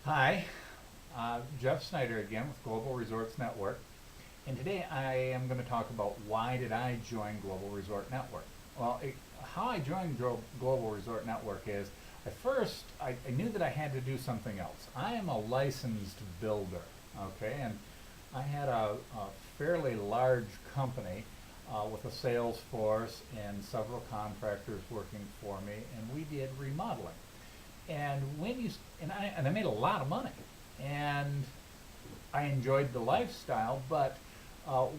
Hi, Jeff Snyder again with Global Resorts Network, and today I am going to talk about why did I join Global Resort Network. How I joined Global Resort Network is at first I knew that I had to do something else. I am a licensed builder, okay, and I had a fairly large company with a sales force and several contractors working for me, and we did remodeling. And I made a lot of money, and I enjoyed the lifestyle. But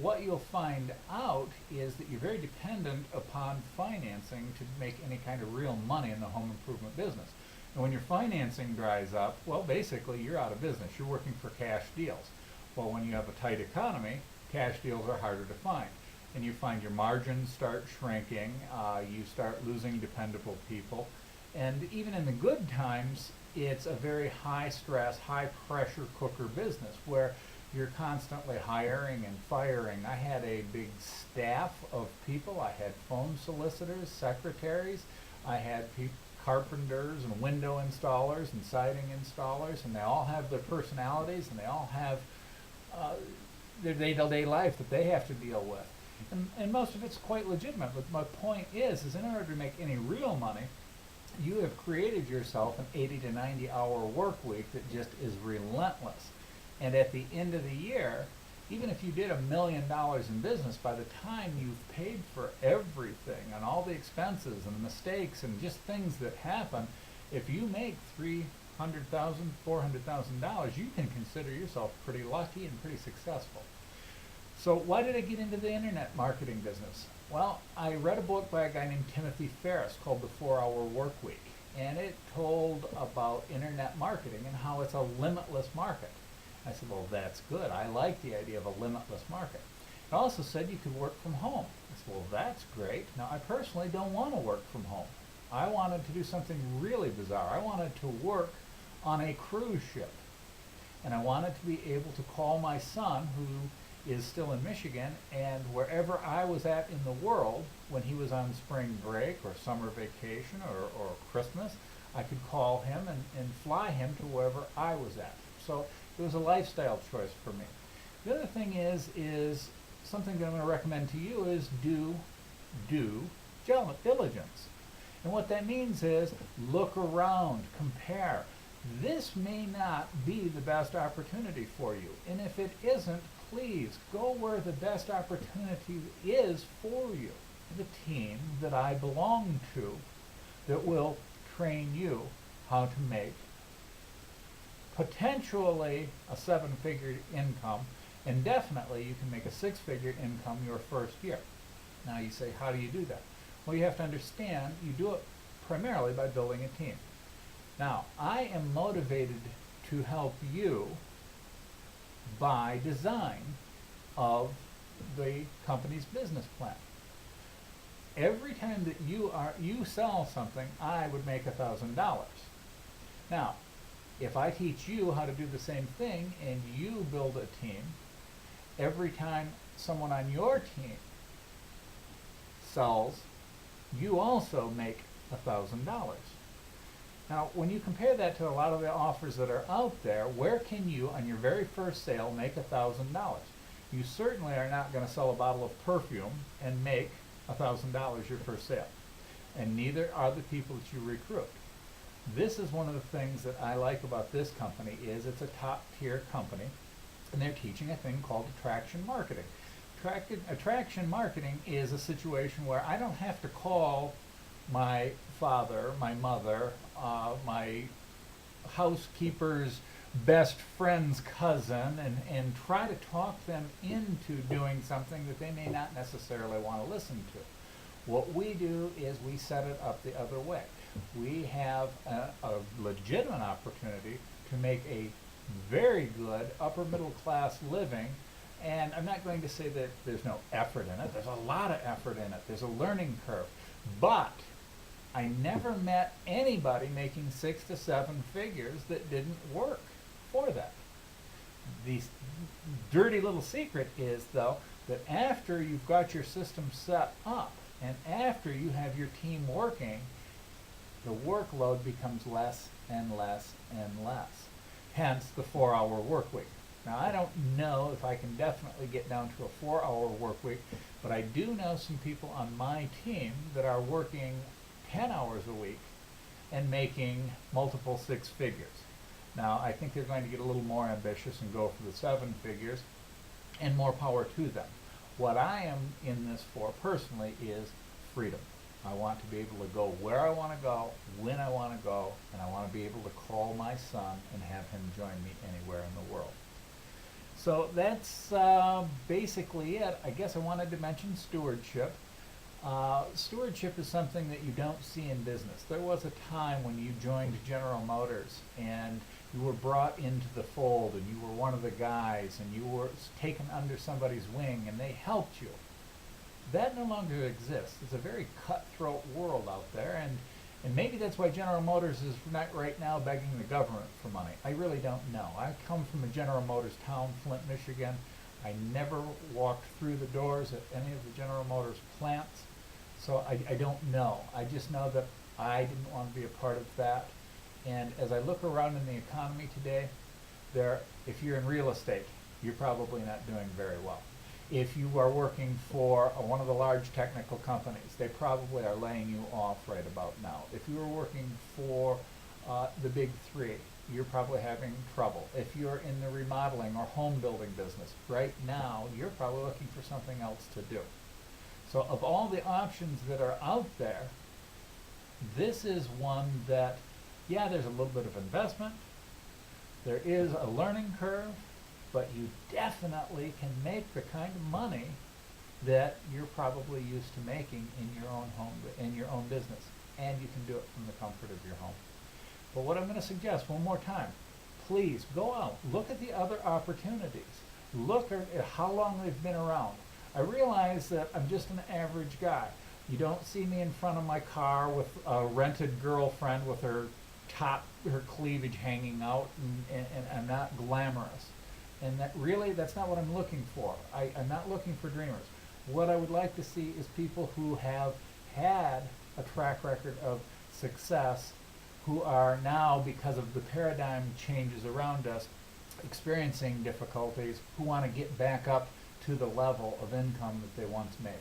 what you'll find out is that you're very dependent upon financing to make any kind of real money in the home improvement business. And when your financing dries up, well, basically you're out of business. You're working for cash deals. Well, when you have a tight economy, cash deals are harder to find. And you find your margins start shrinking, you start losing dependable people, and even in the good times, it's a very high stress, high pressure cooker business where you're constantly hiring and firing. I had a big staff of people. I had phone solicitors, secretaries. I had carpenters and window installers and siding installers, and they all have their personalities and they all have their day-to-day life that they have to deal with. And most of it's quite legitimate. But my point is in order to make any real money, you have created yourself an 80 to 90 hour work week that just is relentless. And at the end of the year, even if you did $1 million in business, by the time you've paid for everything and all the expenses and the mistakes and just things that happen, if you make $300,000, $400,000, you can consider yourself pretty lucky and pretty successful. So why did I get into the internet marketing business? Well, I read a book by a guy named Timothy Ferriss called The 4 Hour Work Week, and it told about internet marketing and how it's a limitless market. I said, well, that's good. I like the idea of a limitless market. It also said you could work from home. I said, well, that's great. Now, I personally don't want to work from home. I wanted to do something really bizarre. I wanted to work on a cruise ship, and I wanted to be able to call my son, who is still in Michigan, and wherever I was at in the world, when he was on spring break or summer vacation or Christmas, I could call him and fly him to wherever I was at. So it was a lifestyle choice for me. The other thing is something that I'm going to recommend to you is do diligence. And what that means is look around, compare. This may not be the best opportunity for you. And if it isn't, please go where the best opportunity is for you. The team that I belong to that will train you how to make potentially a 7-figure income, and definitely you can make a 6-figure income your first year. Now you say, how do you do that? Well, you have to understand you do it primarily by building a team. Now, I am motivated to help you by design of the company's business plan. Every time that you sell something, I would make $1,000. Now, if I teach you how to do the same thing and you build a team, every time someone on your team sells, you also make $1,000. Now, when you compare that to a lot of the offers that are out there, where can you, on your very first sale, make $1,000? You certainly are not going to sell a bottle of perfume and make $1,000 your first sale. And neither are the people that you recruit. This is one of the things that I like about this company is it's a top-tier company, and they're teaching a thing called attraction marketing. Attraction marketing is a situation where I don't have to call my father, my mother, my housekeeper's best friend's cousin, and try to talk them into doing something that they may not necessarily want to listen to. What we do is we set it up the other way. We have a legitimate opportunity to make a very good upper middle class living. And I'm not going to say that there's no effort in it. There's a lot of effort in it. There's a learning curve. But I never met anybody making 6 to 7 figures that didn't work for that. The dirty little secret is, though, that after you've got your system set up and after you have your team working, the workload becomes less and less and less. hence the 4-hour work week. Now, I don't know if I can definitely get down to a 4-hour work week, but I do know some people on my team that are working 10 hours a week and making multiple six figures. Now, I think they're going to get a little more ambitious and go for the 7 figures, and more power to them. What I am in this for personally is freedom. I want to be able to go where I want to go, when I want to go, and I want to be able to call my son and have him join me anywhere in the world. So that's basically it. I guess I wanted to mention stewardship. Stewardship is something that you don't see in business. There was a time when you joined General Motors and you were brought into the fold and you were one of the guys and you were taken under somebody's wing and they helped you. That no longer exists. It's a very cutthroat world out there, and maybe that's why General Motors is not right now begging the government for money. I really don't know. I come from a General Motors town, Flint, Michigan. I never walked through the doors at any of the General Motors plants, so I don't know. I just know that I didn't want to be a part of that. And as I look around in the economy today, if you're in real estate, you're probably not doing very well. If you are working for one of the large technical companies, they probably are laying you off right about now. If you are working for the big three, you're probably having trouble. If you're in the remodeling or home building business, right now, you're probably looking for something else to do. So of all the options that are out there, this is one that, yeah, there's a little bit of investment, there is a learning curve, but you definitely can make the kind of money that you're probably used to making in your own home, in your own business, and you can do it from the comfort of your home. But what I'm going to suggest one more time, please go out, look at the other opportunities, look at how long they've been around. I realize that I'm just an average guy. You don't see me in front of my car with a rented girlfriend with her cleavage hanging out, and I'm not glamorous. And that's not what I'm looking for. I'm not looking for dreamers. What I would like to see is people who have had a track record of success, who are now, because of the paradigm changes around us, experiencing difficulties, who want to get back up to the level of income that they once made.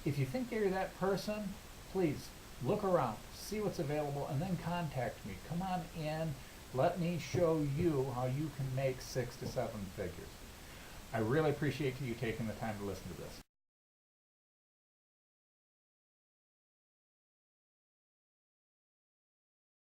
If you think you're that person, please look around, see what's available, and then contact me. Come on in. Let me show you how you can make 6 to 7 figures. I really appreciate you taking the time to listen to this.